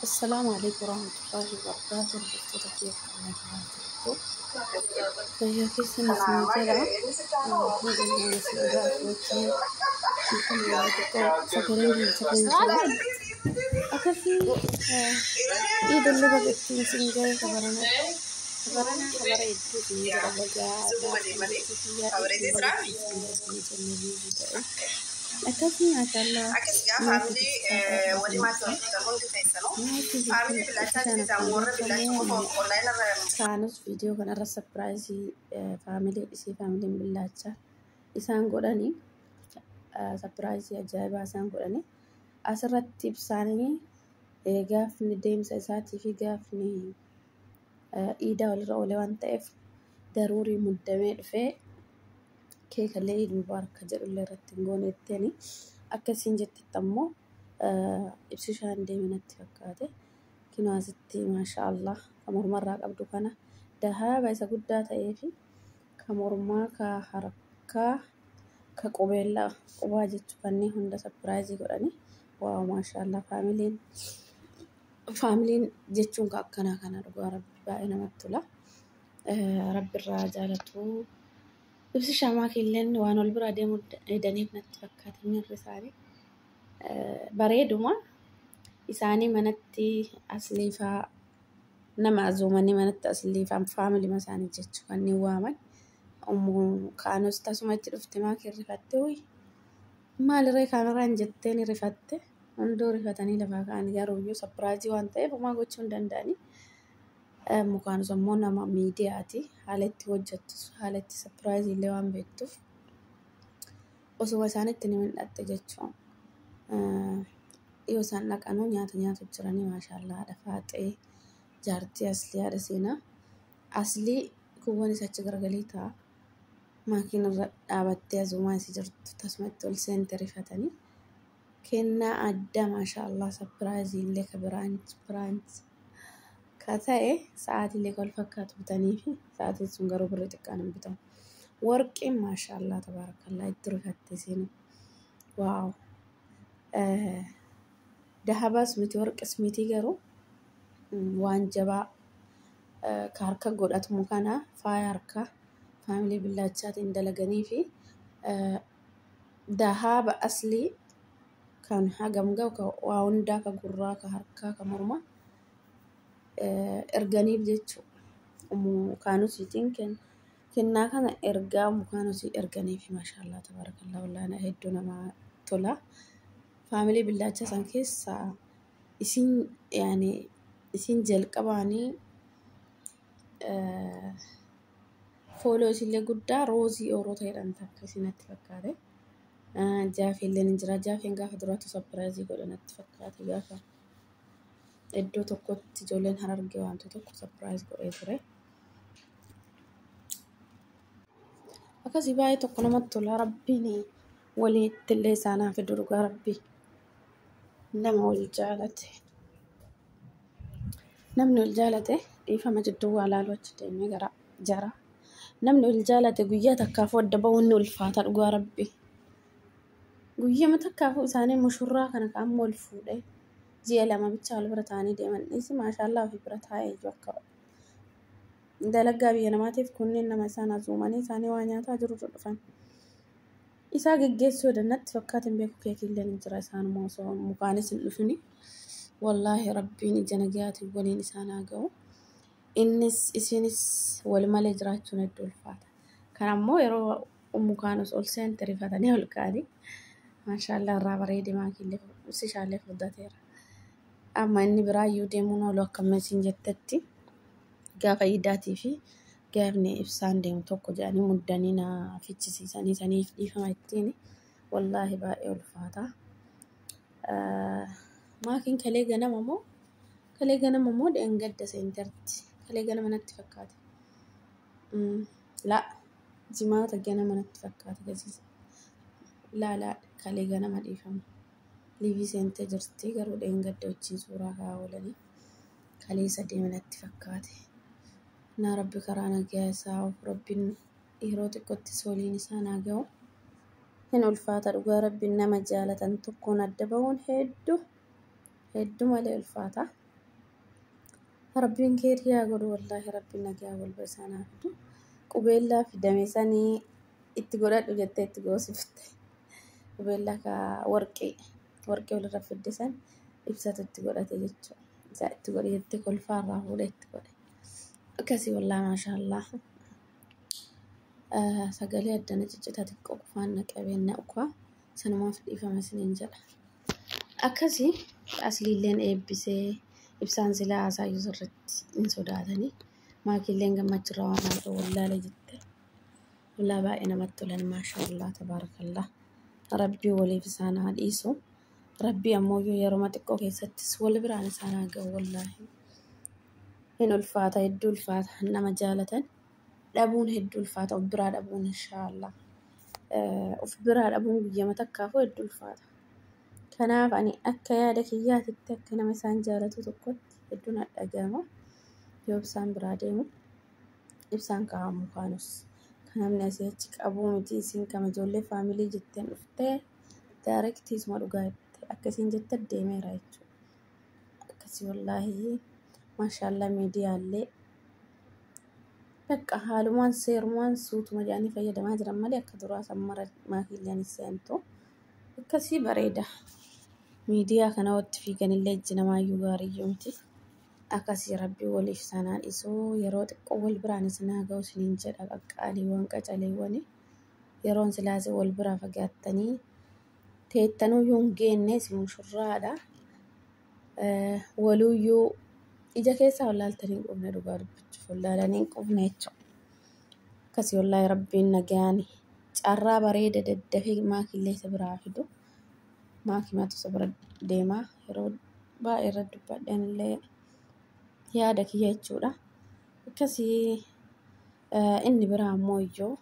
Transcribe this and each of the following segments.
السلام عليكم ورحمة الله وبركاته. الدكتورة كيف حالك؟ هي في سنة سنجرة نزلنا سوداء وتي سكرين جلا أكفي إيد اللي بقت سنجرة كبرنا يدو سنجرة بقى أكفي ما شاء الله ما في كانوس فيديو كان الرا سبرايزي فاميلي إسي فاميلي بلاچا إسان قراني سبرايزي أجايبا إسان قراني أسرت تبساني قافني ديمس إساتي في قافني إيدا والرؤولي وانتقف ضروري مدمي في كيك اللي عيد مبارك جرو اللي رتنقوني التاني أكسين جت التمو إبسيشان دي من التفكاتي كنو أزتي ما شاء الله كمور مرة قبضو كان دها بايسا قد تأيفي كمور ما كحركة كقبيلة قواجت كاني هندا سبرايزي قراني واو ما شاء الله فاميلين جتشون كأكنا كان رقوا ربي باينا مبتولا ربي الرجالة ibsi shamaa killeen waan ol bira deemu daniif natti fakkaata mirri isaanii bareeduma isaanii manatti asliifaa nama azuumanii manatti asliifaa faamilii isaanii jechuu kanneen waaman kaanos tasuma itti dhufte maakii rifatte maalirree kaameraan jetteen rifatte hunduu rifatanii lafaa ka'anii garuu sapiraayizii waan ta'eef homaa gochuu hin danda'anii mukaan sammoo nama miidiyaati haalatti hojjettu haalatti sapiraayizii illee waan beektuuf osoo isaanitti ni mul'atte jechuun yoo isaan dhaqanuu nyaatu jiranii maashaallah haadha faaxee jaartii aslii haadha seenaa aslii kuuwwan isa achi garagalee ta'a maakiin irra dhaabattee azuumaa isii jirtu tasumatti ol seente rifatanii kennaa adda maashaallah sapiraayizii illee ka biraanchi كاتاي ساعات اللي قال فكات بتاني في ساعات سنجرو بريتك كان بتاعه ورق ما شاء الله تبارك الله يدرك التزينه واو دهبا سميتي ورق اسميتي جرو وان جبا كاركا قدات مكانا فايركا فاميلي بلاچات اندلغني في دهب اصلي كان هاغمغا واوندا كغرا كهركا كمرما erganiif jechuun mukaanusiitiin kennaa kana ergaa mukaanusii erganiif maashaallah tabarakallah wallaana hedduu nama tola faamilii billaacha san keessaa isin jalqabaanii fooloo isillee guddaa roozii oorota jedhan takka isinatti fakkaate jaafilleen hin jira jaafeen gaafa duraatu sapiraayizii godhanatti fakkaate gaafa iddoo tokkotti ijoolleen harargee wantoota tokko sapiraayiz godhee ture. Akkasii baay'ee tokko namatti tola rabbiin walitti illee isaanaaf iddoo dhugaa rabbii nama wal jaalate namni wal jaalate dhiifama jidduu waa laaluu achi deemee gara jara namni wal jaalate guyyaa takkaaf adda ba'uunni ulfaata dhugaa rabbii guyyaa takkaaf isaanii mushurraa kana qaama wal fuudhee ji'a lama bicha wal bira taa'anii deeman isi maashaallah ofii bira taa'ee jiru akka dalagaa biyya namaatiif kunneen nama isaan azuumanii isaanii waa nyaataa jiru dhufan isaa geggeessuu dannatti fakkaatiin beeku keekilleen hin jira isaan osoo mukaanis hin dhufini wallaahi rabbiin ija nagayaatiin waliin isaan haa ga'u innis isinis wal malee jiraachuun hedduu ulfaata kan ammoo yeroo mukaanus ol seente rifatanii ol ka'anii maashaallah irraa bareedee maakillee sishaallee fuddateera. Amma inni biraayyuu deemuun oolu akkamasiin jettetti gaafa iidaatii fi gaafni ibsaan deemu tokko jedhanii muddanii na fichisiisanii saniif dhiifama ittiin wallaahi baay'ee ulfaata. Maakiin kalee ganama moo dheengadda seenterti kalee ganama natti fakkaate laa jimaata ganama natti fakkaate gasiisa laa kalee ganama dhiifama. Liivii seentee jirti garuu dheengadda wajjin suuraa ka'aa oolanii kaleessa deemanatti fakkaate. Naa rabbi karaa nagaa isaa of rabbiin yeroo xiqqootti sooliin isaa naa ga'u hin ulfaata dhugaa rabbiin nama jaalatan tokkoon adda ba'uun hedduu malee ulfaata. Rabbiin keeriyaa godhu wallaahi rabbiin nagaa wal basaanaaf qubeellaa fidame sanii itti godhadhu jettee itti goosifte. Qubeellaa ka warqee walirra fidde san ibsatu itti godhate jechuudha. Isaa itti godhe jettee kolfaarraa fuudhee itti godhe. Akkasii wallaahi maashaallah. Sagalee addana ciccitaa xiqqoo qufaan qabeenya ukaa sanumaaf dhiifama isiniin jedha. Akkasii asliilleen eebbisee ibsaan silaa haasaayyuu sirriitti hin sodaatanii maakiilleen gammachuurraa waan haasa'u wallaalee jette. Wallaa baay'ee namatti tolan maashaallah tabaarakallah. Rabbii waliif isaan haa dhiisu. Rabbii ammoo yeroo xiqqoo keessattis wal biraan isaan haa ga'u wallaahi. Hin ulfaata hedduu ulfaata nama jaalatan dhabuun hedduu ulfaata of biraa dhabuun inshaallah. Of biraa dhabuun guyyama takkaafuu hedduu ulfaata. Kanaaf ani akka yaada kiyyaatitti akka nama isaan jaalatu tokkotti hedduun dhagahama. Yoo ibsaan biraa deemu ibsaan kaa'amu kaanus kan namni asii achi qabuu miti isin kama ijoollee faamilii jetteen dhuftee daarektii isuma dhugaa jette akkasiin jette deemeera jechuudha. Akkasii wallaahi maashaallah miidiyaallee bakka haalumaan seerumaan suutuma jedhanii fayyadamaa jiran malee akka duraa sammara maakiilleen seentu akkasii bareeda. Miidiyaa kana watti fiiganillee ijji namaayyuu gaariyyuu miti. Akkasii rabbii waliif isaan haa dhiisu yeroo xiqqoo wal biraan isin haa ga'u isiniin jedha qaqqaaliiwwan qacaleewwani yeroon silaasee wal biraa fagaattanii teettanuyyuu hin geenne isin mushurraadha. Waluyyuu ija keessaa wallaaltanii hin qufne dhugaa dubbachuuf wallaalanii hin qufne jechuudha. Akkasii wallaahi rabbiin nagaan carraa bareeda daddafee maakiillee isa biraa fidu. Maakimatu isa bira deemaa yeroo baay'ee irra dubbadhaan illee yaada kiyya jechuudha. Akkasii inni biraa ammoo iyyuu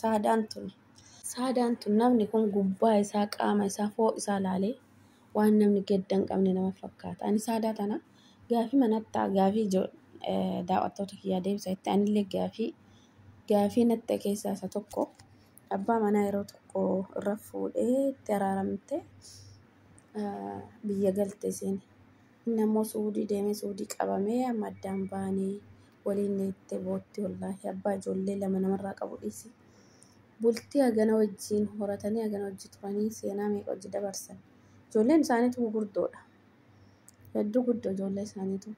saadaan tun namni kun gubbaa isaa qaama isaa fooq isaa laalee waan namni geddan qabne nama fakkaata. Ani saadaa tana gaafii manattaa gaafii daawwattoota kiyyaa deebisa jettee anillee gaafii natta keessaa isa tokko abbaa manaa yeroo tokko irra fuudhee itti araaramte biyya galte isheen. Inni ammoo Suudii deemee Suudii qabamee amma addaan baanii waliin itti bootti wallaahi abbaa ijoollee lama namarraa qabu dhiisi. Bultii hagana wajjin horatanii hagana wajjin turanii seenaa meeqa hojii dabarsan. Ijoolleen isaaniitu gurguddoodha. Hedduu guddoo ijoollee isaaniitu.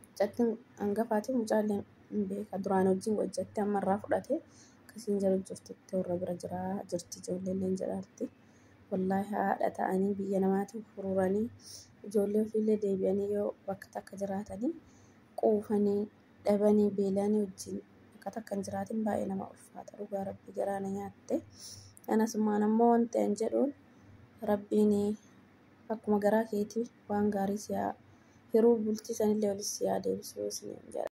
Mucattiin hangafaati mucaalleen hin beeka duraan wajjin wajjatti ammarraa fudhatee akkasiin jala jirtutti warra bira jirti ijoolleen jedhaarti. Wallaahi haadha ta'anii biyya namaatiif fururanii ijoollee ofiillee deebi'anii yoo bakka takka jiraatanii quufanii dhabanii beelanii wajjin bakka takka hin jiraatin baay'ee nama ulfaata dhugaa rabbi garaana nyaatte. Anasummaan ammoo waan ta'an jedhuun rabbiin akkuma garaa keetii waan gaarii siyaa yeroo bultii sanillee olis siyaa deebisuu isin jedha.